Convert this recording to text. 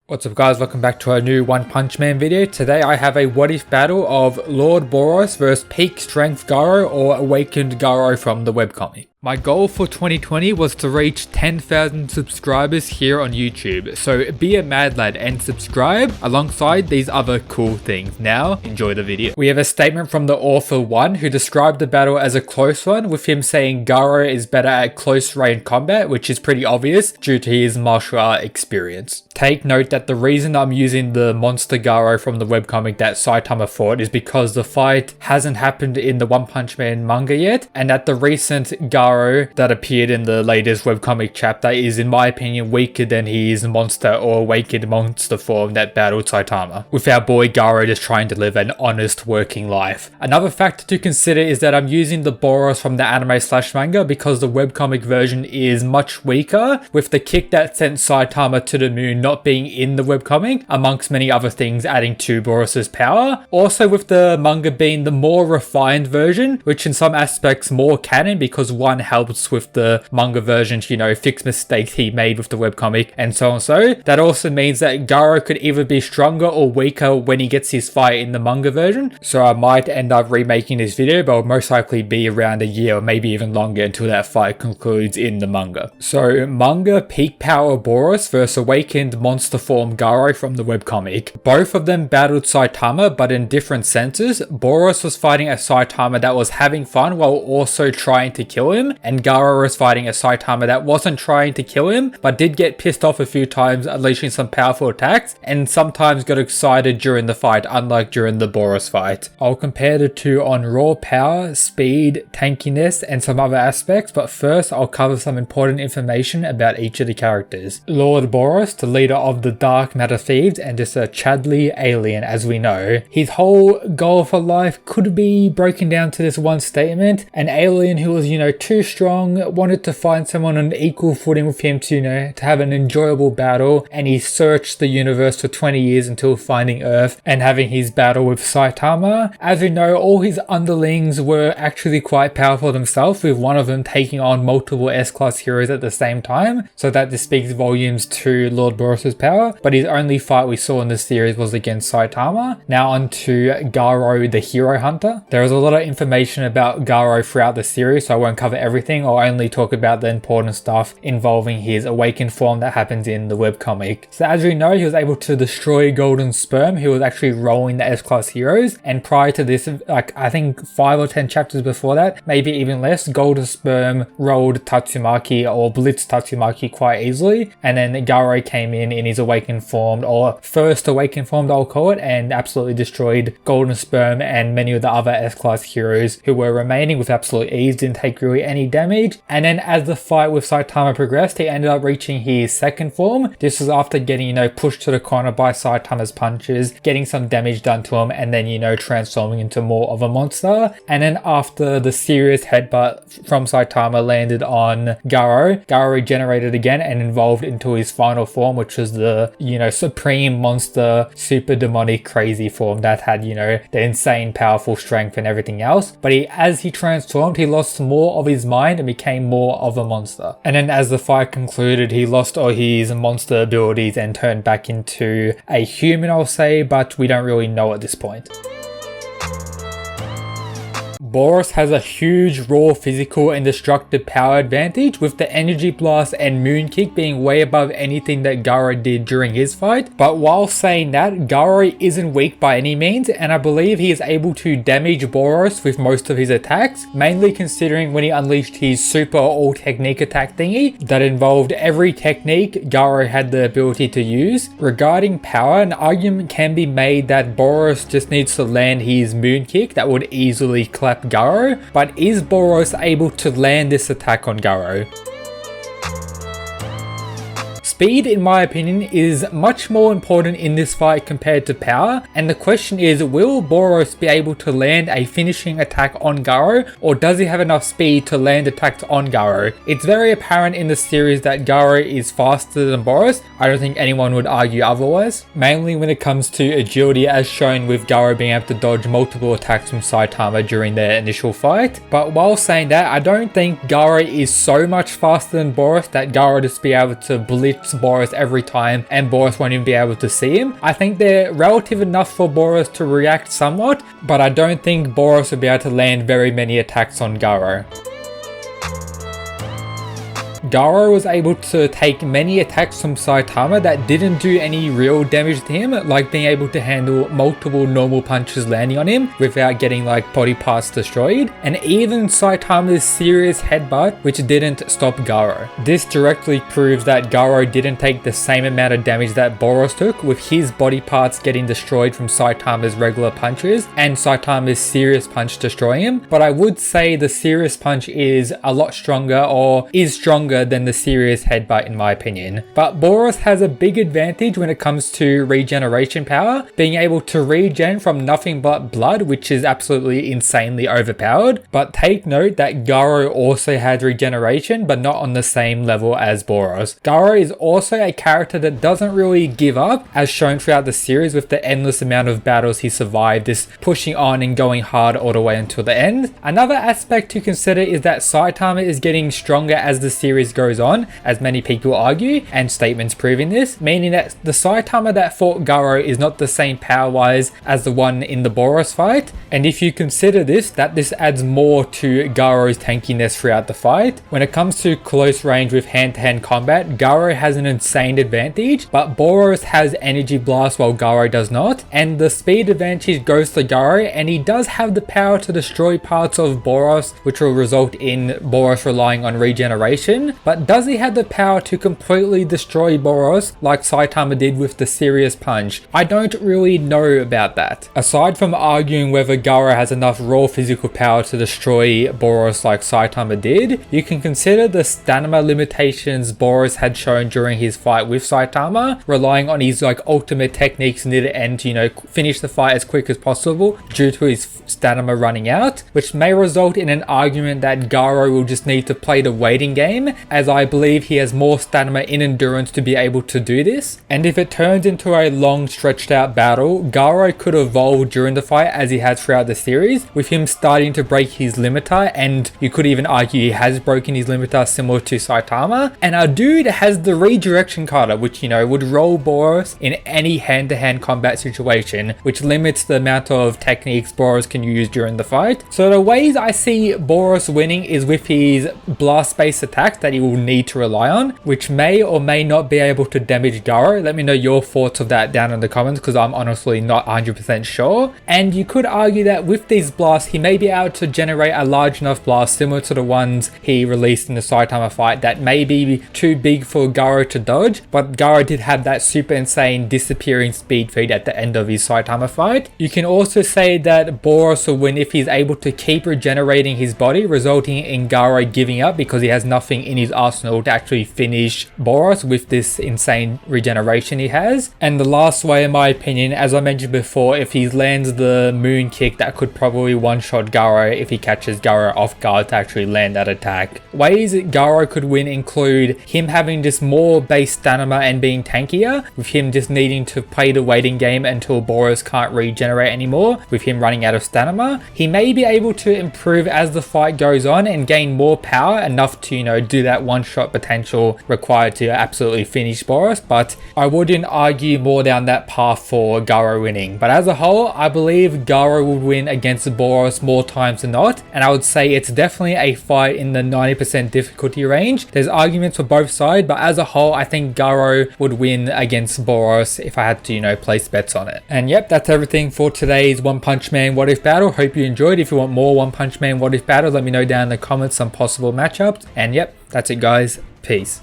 What's up guys, welcome back to a new One Punch Man video. Today I have a what if battle of Lord Boros versus Peak Strength Garou or Awakened Garou from the webcomic. My goal for 2020 was to reach 10,000 subscribers here on YouTube, so be a mad lad and subscribe alongside these other cool things. Now, enjoy the video. We have a statement from the author 1 who described the battle as a close one, with him saying Garou is better at close range combat, which is pretty obvious due to his martial art experience. Take note that the reason I'm using the monster Garou from the webcomic that Saitama fought is because the fight hasn't happened in the One Punch Man manga yet, and that the recent Garou that appeared in the latest webcomic chapter is, in my opinion, weaker than his monster or awakened monster form that battled Saitama, with our boy Garou just trying to live an honest working life. Another factor to consider is that I'm using the Boros from the anime/manga because the webcomic version is much weaker, with the kick that sent Saitama to the moon not being in the webcomic, amongst many other things adding to Boros' power. Also with the manga being the more refined version, which in some aspects more canon because one helps with the manga version to, fix mistakes he made with the webcomic and so on. So that also means that Garou could either be stronger or weaker when he gets his fight in the manga version. So I might end up remaking this video, but will most likely be around a year or maybe even longer until that fight concludes in the manga. So manga peak power Boros versus awakened monster form Garou from the webcomic. Both of them battled Saitama, but in different senses. Boros was fighting a Saitama that was having fun while also trying to kill him, and Garou was fighting a Saitama that wasn't trying to kill him, but did get pissed off a few times, unleashing some powerful attacks, and sometimes got excited during the fight, unlike during the Boros fight. I'll compare the two on raw power, speed, tankiness, and some other aspects, but first I'll cover some important information about each of the characters. Lord Boros, the leader of the Dark Matter Thieves, and just a Chadley alien as we know. His whole goal for life could be broken down to this one statement: an alien who was, too strong, wanted to find someone on equal footing with him to have an enjoyable battle, and he searched the universe for 20 years until finding Earth and having his battle with Saitama. As we know, all his underlings were actually quite powerful themselves, with one of them taking on multiple S-class heroes at the same time, so that this speaks volumes to Lord Boros' power, but his only fight we saw in the series was against Saitama. Now on to Garou the Hero Hunter. There is a lot of information about Garou throughout the series, so I won't cover everything. I'll only talk about the important stuff involving his awakened form that happens in the webcomic. So as we know, he was able to destroy Golden Sperm, who was actually rolling the S-class heroes, and prior to this, I think 5 or 10 chapters before that, maybe even less, Golden Sperm rolled Tatsumaki or blitzed Tatsumaki quite easily, and then Garou came in his awakened form, or first awakened form I'll call it, and absolutely destroyed Golden Sperm and many of the other S-class heroes who were remaining with absolute ease, didn't take really any damage. And then as the fight with Saitama progressed, he ended up reaching his second form. This was after getting, pushed to the corner by Saitama's punches, getting some damage done to him, and then, transforming into more of a monster. And then after the serious headbutt from Saitama landed on Garou, Garou regenerated again and evolved into his final form, which was the, supreme monster, super demonic, crazy form that had, the insane powerful strength and everything else. But as he transformed, he lost more of his mind and became more of a monster. And then as the fight concluded, he lost all his monster abilities and turned back into a human, I'll say, but we don't really know at this point. Boros has a huge raw physical and destructive power advantage, with the energy blast and moon kick being way above anything that Garou did during his fight. But while saying that, Garou isn't weak by any means, and I believe he is able to damage Boros with most of his attacks, mainly considering when he unleashed his super all technique attack thingy that involved every technique Garou had the ability to use. Regarding power, an argument can be made that Boros just needs to land his moon kick that would easily clap Garou, but is Boros able to land this attack on Garou? Speed, in my opinion, is much more important in this fight compared to power, and the question is, will Boros be able to land a finishing attack on Garou, or does he have enough speed to land attacks on Garou? It's very apparent in the series that Garou is faster than Boros. I don't think anyone would argue otherwise, mainly when it comes to agility, as shown with Garou being able to dodge multiple attacks from Saitama during their initial fight. But while saying that, I don't think Garou is so much faster than Boros that Garou just be able to blitz hits Boros every time and Boros won't even be able to see him. I think they're relative enough for Boros to react somewhat, but I don't think Boros will be able to land very many attacks on Garou. Garou was able to take many attacks from Saitama that didn't do any real damage to him, like being able to handle multiple normal punches landing on him without getting like body parts destroyed, and even Saitama's serious headbutt, which didn't stop Garou. This directly proves that Garou didn't take the same amount of damage that Boros took, with his body parts getting destroyed from Saitama's regular punches and Saitama's serious punch destroying him. But I would say the serious punch is a lot stronger, or is stronger than the serious headbutt in my opinion. But Boros has a big advantage when it comes to regeneration power, being able to regen from nothing but blood, which is absolutely insanely overpowered. But take note that Garou also has regeneration, but not on the same level as Boros. Garou is also a character that doesn't really give up, as shown throughout the series with the endless amount of battles he survived, just pushing on and going hard all the way until the end. Another aspect to consider is that Saitama is getting stronger as the series goes on, as many people argue, and statements proving this, meaning that the Saitama that fought Garou is not the same power-wise as the one in the Boros fight. And if you consider this, that this adds more to Garou's tankiness throughout the fight. When it comes to close range with hand-to-hand combat, Garou has an insane advantage, but Boros has energy blast while Garou does not, and the speed advantage goes to Garou, and he does have the power to destroy parts of Boros, which will result in Boros relying on regeneration. But does he have the power to completely destroy Boros like Saitama did with the serious punch? I don't really know about that. Aside from arguing whether Garou has enough raw physical power to destroy Boros like Saitama did, you can consider the stamina limitations Boros had shown during his fight with Saitama, relying on his like ultimate techniques near the end to, finish the fight as quick as possible due to his stamina running out, which may result in an argument that Garou will just need to play the waiting game, as I believe he has more stamina in endurance to be able to do this. And if it turns into a long stretched out battle, Garou could evolve during the fight as he has throughout the series, with him starting to break his limiter, and you could even argue he has broken his limiter similar to Saitama. And our dude has the redirection kata, which would roll Boros in any hand-to-hand combat situation, which limits the amount of techniques Boros can use during the fight. So the ways I see Boros winning is with his blast-based attacks that he will need to rely on, which may or may not be able to damage Garou. Let me know your thoughts of that down in the comments, because I'm honestly not 100% sure. And you could argue that with these blasts, he may be able to generate a large enough blast similar to the ones he released in the Saitama fight that may be too big for Garou to dodge, but Garou did have that super insane disappearing speed feed at the end of his Saitama fight. You can also say that Boros will win if he's able to keep regenerating his body, resulting in Garou giving up because he has nothing in his arsenal to actually finish Boros with this insane regeneration he has. And the last way, in my opinion, as I mentioned before, if he lands the moon kick, that could probably one-shot Garou if he catches Garou off guard to actually land that attack. Ways Garou could win include him having just more base stamina and being tankier, with him just needing to play the waiting game until Boros can't regenerate anymore, with him running out of stamina. He may be able to improve as the fight goes on and gain more power, enough to do that one-shot potential required to absolutely finish Boros, but I wouldn't argue more down that path for Garou winning. But as a whole, I believe Garou would win against Boros more times than not, and I would say it's definitely a fight in the 90% difficulty range. There's arguments for both sides, but as a whole, I think Garou would win against Boros if I had to, place bets on it. And yep, that's everything for today's One Punch Man What If battle. Hope you enjoyed. If you want more One Punch Man What If battles, let me know down in the comments some possible matchups. And yep, that's it guys. Peace.